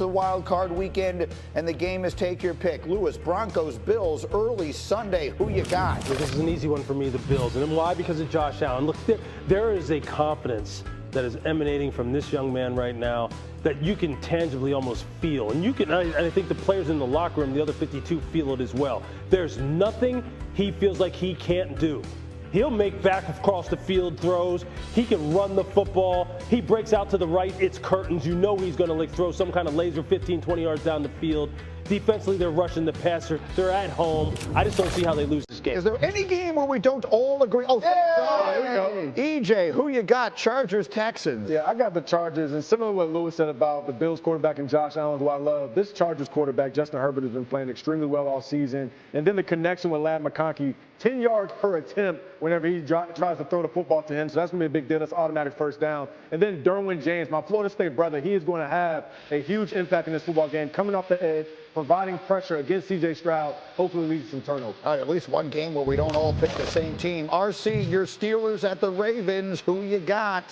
to the wild card weekend, and the game is take your pick. Lewis, Broncos, Bills, early Sunday. Who you got? This is an easy one for me, the Bills. And why? Because of Josh Allen. Look, there is a confidence that is emanating from this young man right now that you can tangibly almost feel. And I think the players in the locker room, the other 52, feel it as well. There's nothing he feels like he can't do. He'll make back across the field throws. He can run the football. He breaks out to the right. It's curtains. You know he's going to throw some kind of laser 15, 20 yards down the field. Defensively, they're rushing the passer. They're at home. I just don't see how they lose this game. Is there any game where we don't all agree? Oh, here we go. EJ, who you got? Chargers, Texans. Yeah, I got the Chargers. And similar to what Lewis said about the Bills quarterback and Josh Allen, who I love, this Chargers quarterback, Justin Herbert, has been playing extremely well all season. And then the connection with Lamar, 10 yards per attempt whenever he tries to throw the football to him. So that's going to be a big deal. That's automatic first down. And then Derwin James, my Florida State brother, he is going to have a huge impact in this football game, coming off the edge, providing pressure against C.J. Stroud, hopefully leads to some turnovers. All right, at least one game where we don't all pick the same team. RC, your Steelers at the Ravens. Who you got?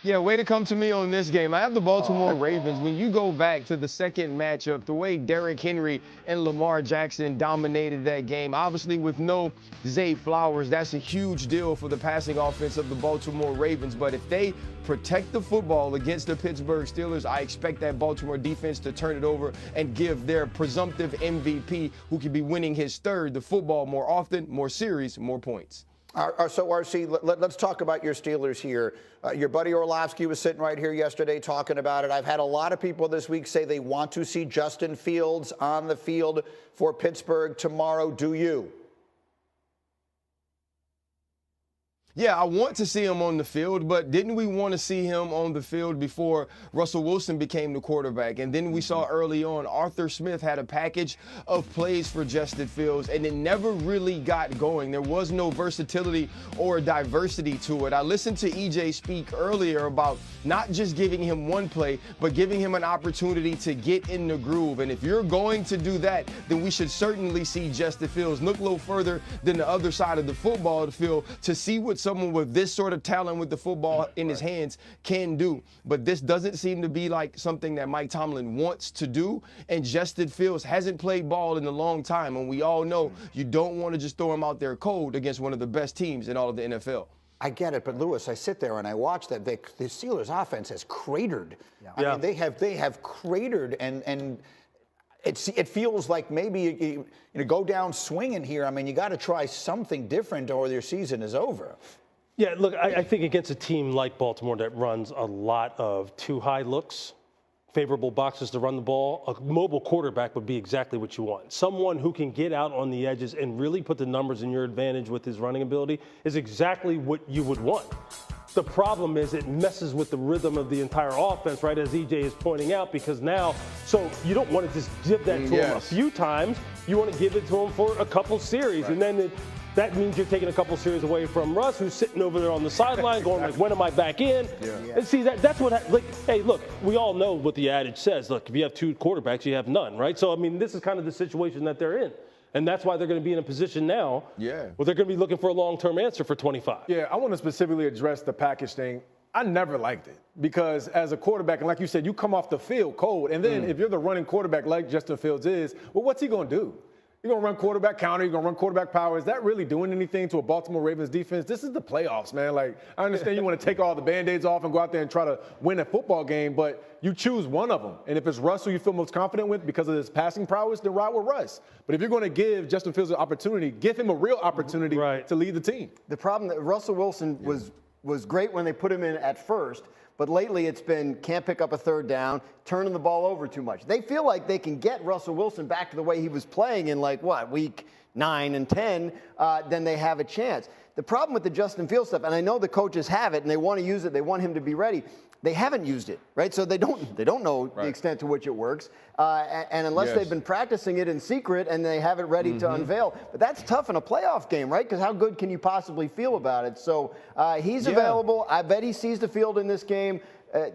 Yeah, way to come to me on this game. I have the Baltimore Ravens. When you go back to the second matchup, the way Derrick Henry and Lamar Jackson dominated that game, obviously with no Zay Flowers, that's a huge deal for the passing offense of the Baltimore Ravens. But if they protect the football against the Pittsburgh Steelers, I expect that Baltimore defense to turn it over and give their presumptive MVP, who could be winning his third, the football more often, more series, more points. So, RC, let's talk about your Steelers here. Your buddy Orlovsky was sitting right here yesterday talking about it. I've had a lot of people this week say they want to see Justin Fields on the field for Pittsburgh tomorrow. Do you? Yeah, I want to see him on the field, but didn't we want to see him on the field before Russell Wilson became the quarterback? And then we saw early on Arthur Smith had a package of plays for Justin Fields, and it never really got going. There was no versatility or diversity to it. I listened to EJ speak earlier about not just giving him one play, but giving him an opportunity to get in the groove. And if you're going to do that, then we should certainly see Justin Fields look a little further than the other side of the football field to see what someone with this sort of talent with the football in his hands can do. But this doesn't seem to be like something that Mike Tomlin wants to do. And Justin Fields hasn't played ball in a long time. And we all know you don't want to just throw him out there cold against one of the best teams in all of the NFL. I get it, but Lewis, I sit there and I watch that the Steelers offense has cratered. Yeah. I mean, they have cratered, and it feels like maybe you go down swinging here. I mean, you got to try something different or your season is over. Yeah, look, I think against a team like Baltimore that runs a lot of too high looks, favorable boxes to run the ball, a mobile quarterback would be exactly what you want. Someone who can get out on the edges and really put the numbers in your advantage with his running ability is exactly what you would want. The problem is it messes with the rhythm of the entire offense, right, as EJ is pointing out, because now, so you don't want to just give that to him a few times. You want to give it to him for a couple series, and then that means you're taking a couple series away from Russ, who's sitting over there on the sideline going like, when am I back in? And see, that's what, hey, look, we all know what the adage says. Look, if you have two quarterbacks, you have none, right? So, I mean, this is kind of the situation that they're in. And that's why they're going to be in a position now where they're going to be looking for a long-term answer for 25. Yeah, I want to specifically address the package thing. I never liked it because as a quarterback, and like you said, you come off the field cold. And then if you're the running quarterback like Justin Fields is, well, what's he going to do? You're going to run quarterback counter. You're going to run quarterback power. Is that really doing anything to a Baltimore Ravens defense? This is the playoffs, man. Like, I understand you want to take all the Band-Aids off and go out there and try to win a football game, but you choose one of them. And if it's Russ who you feel most confident with because of his passing prowess, then ride with Russ. But if you're going to give Justin Fields an opportunity, give him a real opportunity to lead the team. The problem that Russell Wilson was great when they put him in at first, but lately it's been can't pick up a third down, turning the ball over too much. They feel like they can get Russell Wilson back to the way he was playing in week 9 and 10, then they have a chance. The problem with the Justin Fields stuff, and I know the coaches have it and they want to use it, they want him to be ready. They haven't used it, right? So they don't know the extent to which it works. And unless they've been practicing it in secret and they have it ready to unveil. But that's tough in a playoff game, right? Because how good can you possibly feel about it? So he's available. I bet he sees the field in this game.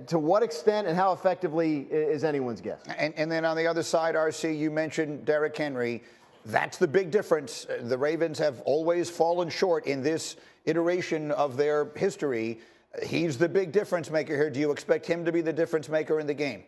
To what extent and how effectively is anyone's guess. And then on the other side, RC, you mentioned Derrick Henry. That's the big difference. The Ravens have always fallen short in this iteration of their history. He's the big difference maker here. Do you expect him to be the difference maker in the game?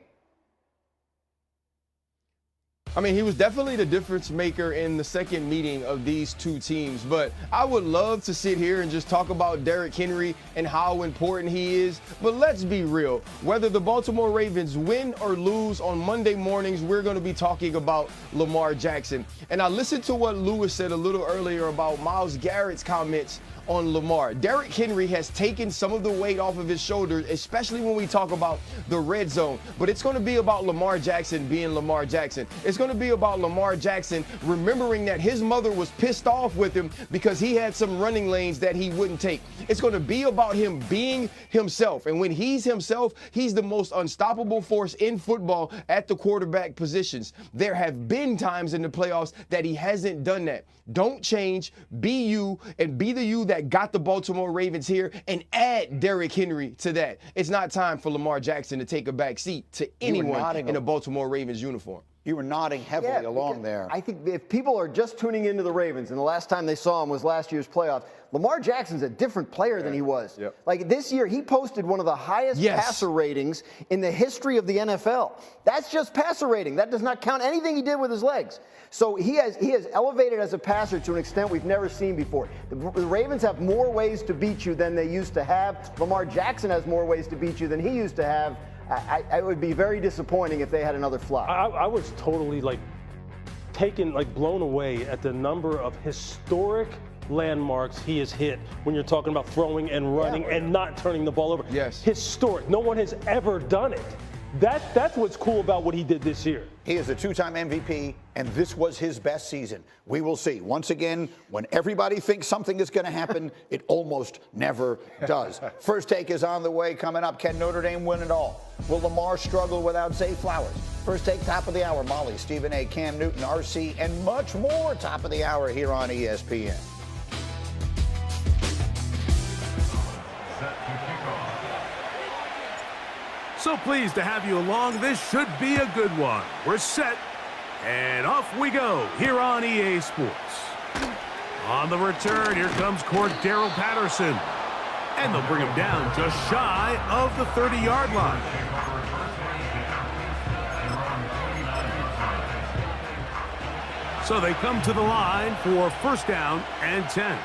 I mean, he was definitely the difference maker in the second meeting of these two teams. But I would love to sit here and just talk about Derrick Henry and how important he is. But let's be real. Whether the Baltimore Ravens win or lose on Monday mornings, we're going to be talking about Lamar Jackson. And I listened to what Lewis said a little earlier about Myles Garrett's comments on Lamar. Derrick Henry has taken some of the weight off of his shoulders, especially when we talk about the red zone. But it's going to be about Lamar Jackson being Lamar Jackson. It's going to be about Lamar Jackson remembering that his mother was pissed off with him because he had some running lanes that he wouldn't take. It's going to be about him being himself. And when he's himself, he's the most unstoppable force in football at the quarterback positions. There have been times in the playoffs that he hasn't done that. Don't change. Be you, and be the you that got the Baltimore Ravens here, and add Derrick Henry to that. It's not time for Lamar Jackson to take a back seat to anyone in a Baltimore Ravens uniform. You were nodding heavily along there. I think if people are just tuning into the Ravens, and the last time they saw him was last year's playoffs, Lamar Jackson's a different player than he was. Yep. Like this year, he posted one of the highest passer ratings in the history of the NFL. That's just passer rating. That does not count anything he did with his legs. So he has elevated as a passer to an extent we've never seen before. The Ravens have more ways to beat you than they used to have. Lamar Jackson has more ways to beat you than he used to have. It would be very disappointing if they had another flop. I was totally blown away at the number of historic landmarks he has hit when you're talking about throwing and running and not turning the ball over. Yes. Historic. No one has ever done it. That's what's cool about what he did this year. He is a two-time MVP, and this was his best season. We will see. Once again, when everybody thinks something is going to happen, it almost never does. First Take is on the way. Coming up, can Notre Dame win it all? Will Lamar struggle without Zay Flowers? First Take, top of the hour. Molly, Stephen A., Cam Newton, RC, and much more top of the hour here on ESPN. So pleased to have you along. This should be a good one. We're set, and off we go here on EA Sports. On the return, here comes Cordero Patterson. And they'll bring him down just shy of the 30-yard line. So they come to the line for first down and 10.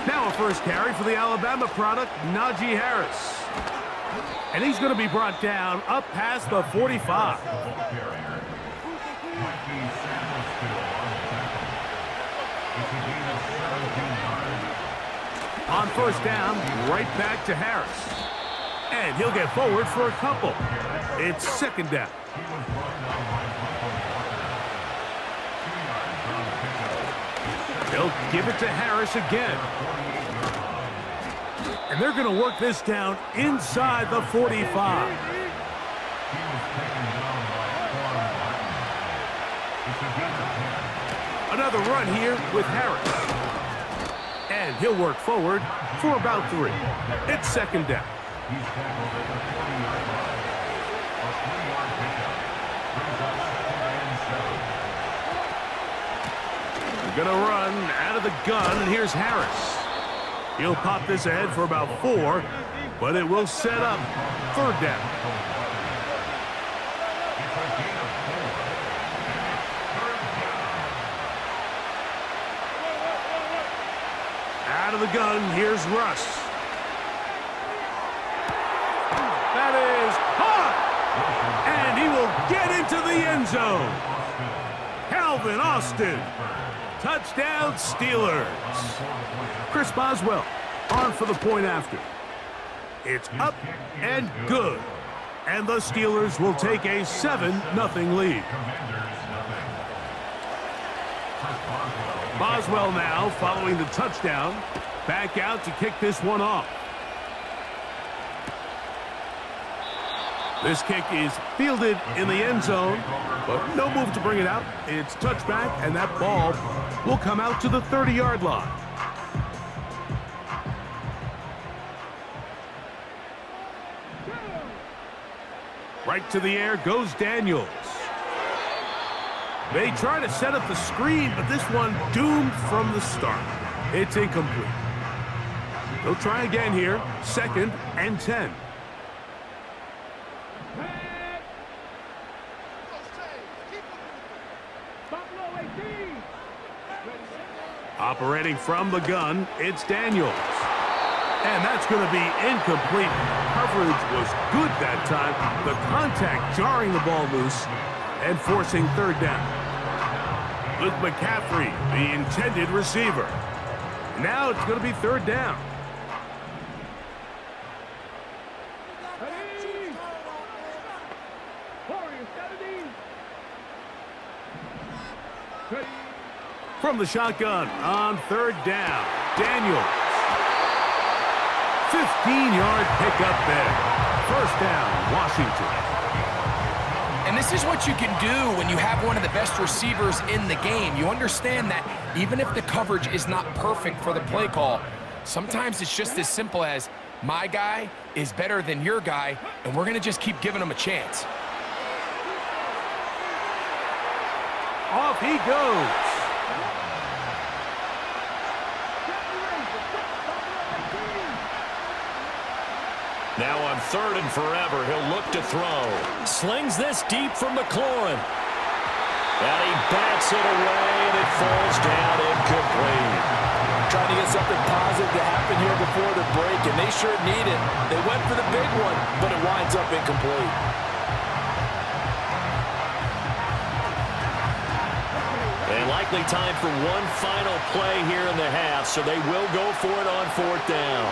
Now a first carry for the Alabama product, Najee Harris. And he's going to be brought down up past the 45. On first down, right back to Harris. And he'll get forward for a couple. It's second down. They'll give it to Harris again. And they're going to work this down inside the 45. Another run here with Harris. And he'll work forward for about 3. It's second down. Going to run out of the gun, and here's Harris. He'll pop this ahead for about 4, but it will set up third down. Out of the gun, here's Russ. That is hot! And he will get into the end zone. Calvin Austin. Touchdown, Steelers. Chris Boswell on for the point after. It's up and good. And the Steelers will take a 7-0 lead. Boswell now following the touchdown. Back out to kick this one off. This kick is fielded in the end zone, but no move to bring it out. It's touchback, and that ball will come out to the 30-yard line. Right to the air goes Daniels. They try to set up the screen, but this one doomed from the start. It's incomplete. They'll try again here. 2nd and 10. Operating from the gun, it's Daniels. And that's going to be incomplete. Coverage was good that time. The contact jarring the ball loose and forcing 3rd down. Luke McCaffrey, the intended receiver. Now it's going to be 3rd down. From the shotgun on 3rd down, Daniels. 15-yard pickup there. 1st down, Washington. And this is what you can do when you have one of the best receivers in the game. You understand that even if the coverage is not perfect for the play call, sometimes it's just as simple as my guy is better than your guy, and we're going to just keep giving him a chance. Off he goes. Now on 3rd and forever, he'll look to throw. Slings this deep from McLaurin. And he bats it away, and it falls down incomplete. Trying to get something positive to happen here before the break, and they sure need it. They went for the big one, but it winds up incomplete. And likely time for one final play here in the half, so they will go for it on 4th down.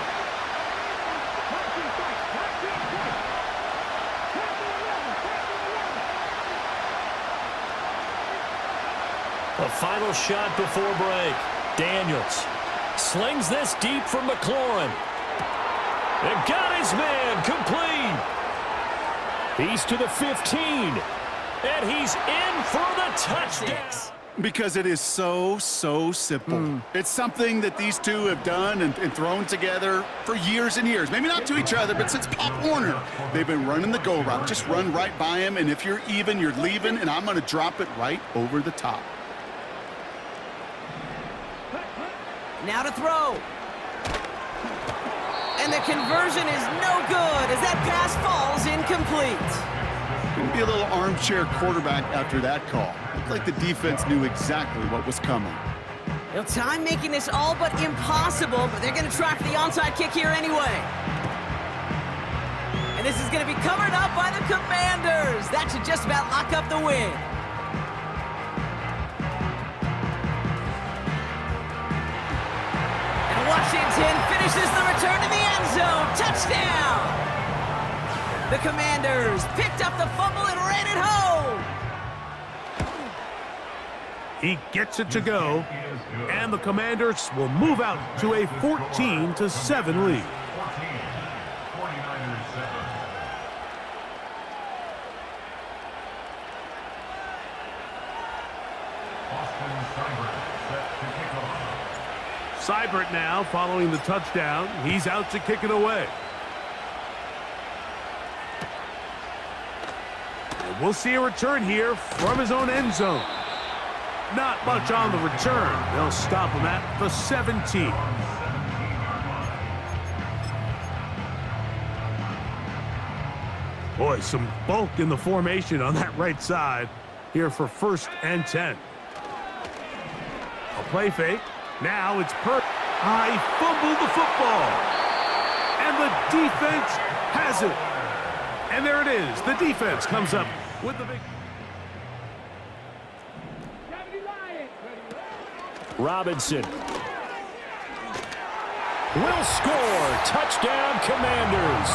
A final shot before break. Daniels slings this deep from McLaurin. And got his man complete. He's to the 15. And he's in for the touchdown. Because it is so simple. It's something that these two have done and thrown together for years and years. Maybe not to each other, but since Pop Warner. They've been running the go route. Just run right by him, and if you're even, you're leaving, and I'm going to drop it right over the top. Now to throw. And the conversion is no good as that pass falls incomplete. Gonna be a little armchair quarterback after that call. Looked like the defense knew exactly what was coming. Well, time making this all but impossible, but they're going to try for the onside kick here anyway. And this is going to be covered up by the Commanders. That should just about lock up the win. And Washington finishes the return to the end zone. Touchdown! The Commanders picked up the fumble and ran it home. He gets it to go, and the Commanders will move out to a 14-7 lead. Seibert now following the touchdown. He's out to kick it away. And we'll see a return here from his own end zone. Not much on the return. They'll stop him at the 17. Boy, some bulk in the formation on that right side here for 1st and 10. A play fake. Now it's he fumbled the football. And the defense has it. And there it is. The defense comes up with the big... Robinson will score. Touchdown, Commanders.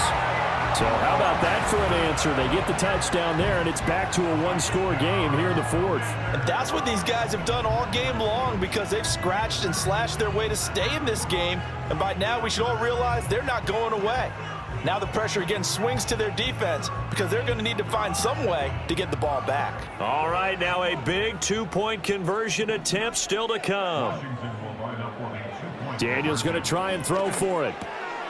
So how about that for an answer? They get the touchdown there, and it's back to a one-score game here in the 4th. And that's what these guys have done all game long because they've scratched and slashed their way to stay in this game. And by now, we should all realize they're not going away. Now the pressure again swings to their defense because they're going to need to find some way to get the ball back. All right, now a big two-point conversion attempt still to come. Daniels going to try and throw for it.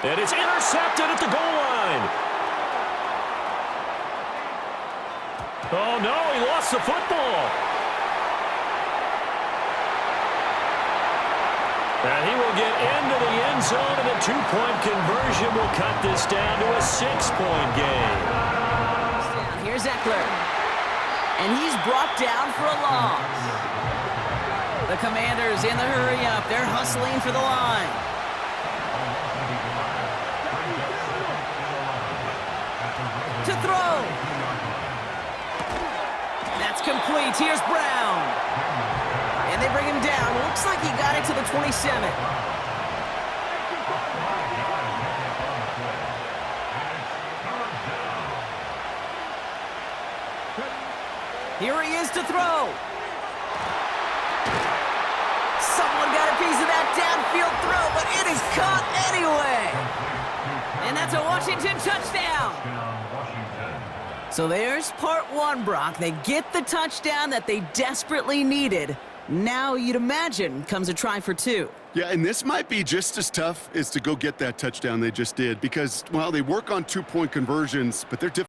And it's intercepted at the goal line. Oh, no, he lost the football. And he will get into the end zone, and a 2-point conversion will cut this down to a 6-point game. Here's Eckler. And he's brought down for a loss. The Commanders in the hurry up. They're hustling for the line. To throw. That's complete. Here's Brown. And they bring him down. Looks like he got it to the 27. Here he is to throw. Someone got a piece of that downfield throw, but it is caught anyway. And that's a Washington touchdown. So there's part one, Brock. They get the touchdown that they desperately needed. Now, you'd imagine, comes a try for two. Yeah, and this might be just as tough as to go get that touchdown they just did because, well, they work on 2-point conversions, but they're difficult.